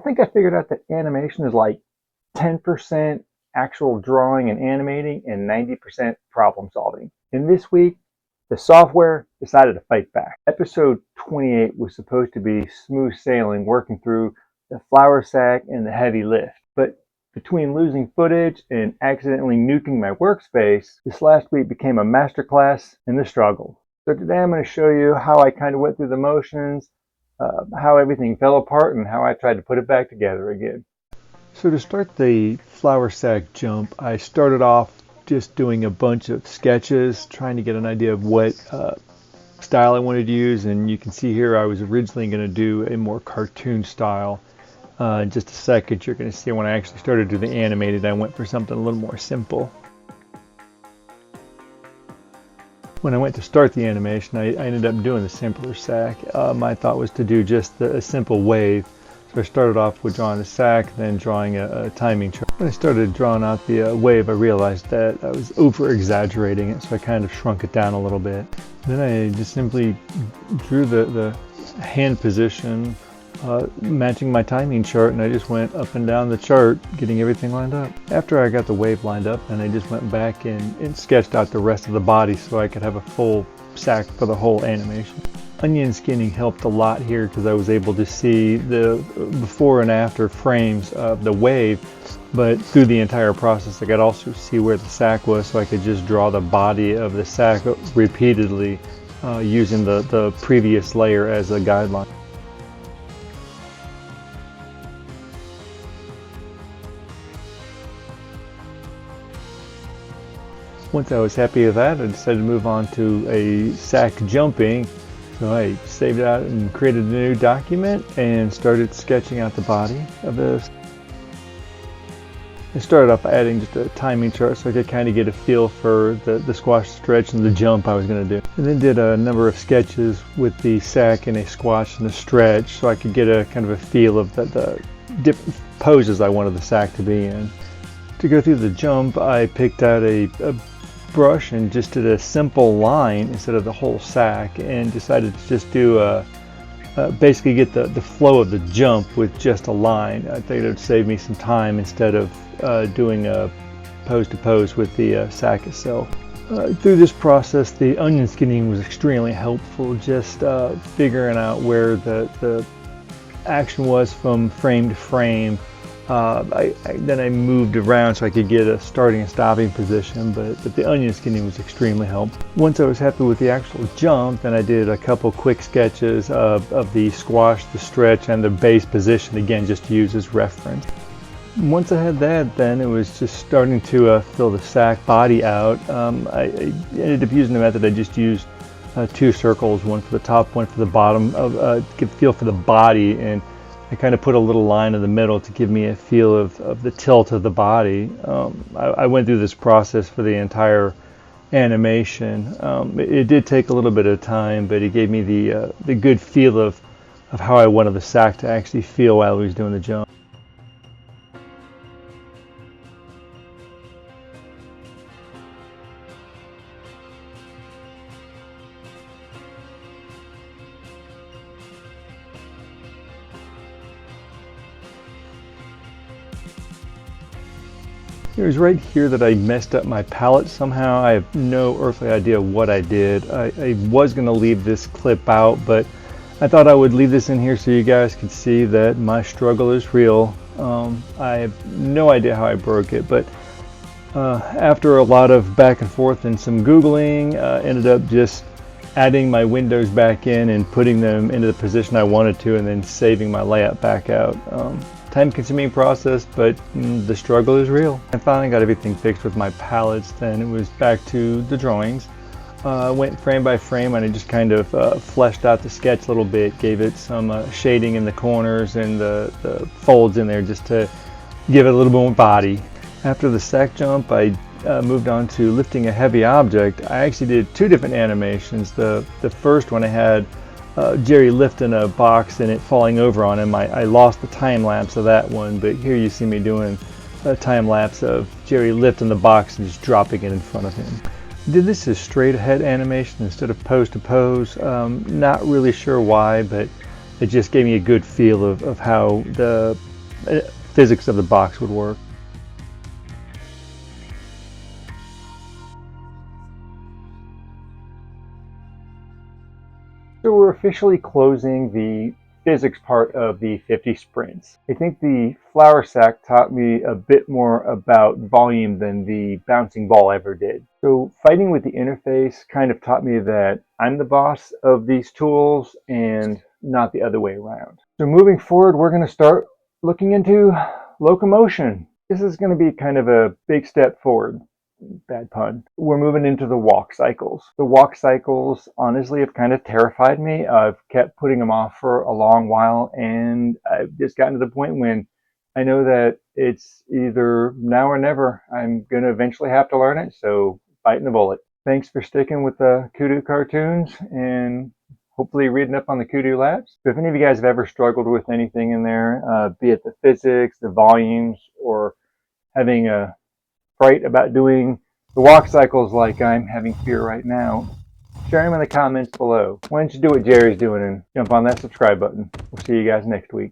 think I figured out that animation is like 10% actual drawing and animating and 90% problem solving. And this week, the software decided to fight back. Episode 28 was supposed to be smooth sailing, working through the flour sack and the heavy lift. But between losing footage and accidentally nuking my workspace, this last week became a masterclass in the struggle. So today I'm going to show you how I kind of went through the motions, how everything fell apart, and how I tried to put it back together again. So to start the flour sack jump, I started off just doing a bunch of sketches, trying to get an idea of what style I wanted to use. And you can see here I was originally going to do a more cartoon style. In just a second, you're going to see when I actually started to do the animated, I went for something a little more simple. When I went to start the animation, I ended up doing the simpler sack. My thought was to do just a simple wave. So I started off with drawing the sack, then drawing a timing chart. When I started drawing out the wave, I realized that I was over-exaggerating it, so I kind of shrunk it down a little bit. Then I just simply drew the hand position, matching my timing chart, and I just went up and down the chart, getting everything lined up. After I got the wave lined up, then I just went back and sketched out the rest of the body so I could have a full sack for the whole animation. Onion skinning helped a lot here because I was able to see the before and after frames of the wave, but through the entire process I could also see where the sack was, so I could just draw the body of the sack repeatedly using the previous layer as a guideline. Once I was happy with that, I decided to move on to a sack jumping. So I saved it out and created a new document and started sketching out the body of this. I started off adding just a timing chart so I could kind of get a feel for the squash, stretch, and the jump I was going to do. And then did a number of sketches with the sack and a squash and a stretch so I could get a kind of a feel of the different poses I wanted the sack to be in. To go through the jump, I picked out a brush and just did a simple line instead of the whole sack, and decided to just do basically get the flow of the jump with just a line. I think it would save me some time instead of doing a pose to pose with the sack itself. Through this process, the onion skinning was extremely helpful, just figuring out where the action was from frame to frame. Then I moved around so I could get a starting and stopping position, but the onion skinning was extremely helpful. Once I was happy with the actual jump, then I did a couple quick sketches of the squash, the stretch, and the base position, again just to use as reference. Once I had that, then it was just starting to fill the sack body out. I ended up using the method. I just used two circles, one for the top, one for the bottom, to get a feel for the body, and I kind of put a little line in the middle to give me a feel of the tilt of the body. I went through this process for the entire animation. It did take a little bit of time, but it gave me the good feel of how I wanted the sack to actually feel while I was doing the jump. It was right here that I messed up my palette somehow. I have no earthly idea what I did. I was going to leave this clip out, but I thought I would leave this in here so you guys could see that my struggle is real. I have no idea how I broke it, but after a lot of back and forth and some Googling, ended up just adding my windows back in and putting them into the position I wanted to, and then saving my layout back out. Time-consuming process, but the struggle is real. I finally got everything fixed with my palettes. Then it was back to the drawings. Went frame by frame, and I just kind of fleshed out the sketch a little bit, gave it some shading in the corners and the folds in there just to give it a little bit more body. After the sack jump, I moved on to lifting a heavy object. I actually did two different animations. The first one I had Jerry lifting a box and it falling over on him. I lost the time lapse of that one, but here you see me doing a time lapse of Jerry lifting the box and just dropping it in front of him. Did this as straight ahead animation instead of pose to pose. Not really sure why, but it just gave me a good feel of how the physics of the box would work. So we're officially closing the physics part of the 50 sprints. I think the flour sack taught me a bit more about volume than the bouncing ball ever did. So fighting with the interface kind of taught me that I'm the boss of these tools and not the other way around. So moving forward, we're going to start looking into locomotion. This is going to be kind of a big step forward. Bad pun. We're moving into the walk cycles. The walk cycles honestly have kind of terrified me. I've kept putting them off for a long while, and I've just gotten to the point when I know that it's either now or never. I'm going to eventually have to learn it, so biting the bullet. Thanks for sticking with the Kudu Cartoons and hopefully reading up on the Kudu Labs. If any of you guys have ever struggled with anything in there, be it the physics, the volumes, or having a fright about doing the walk cycles like I'm having fear right now, share them in the comments below. Why don't you do what Jerry's doing and jump on that subscribe button. We'll see you guys next week.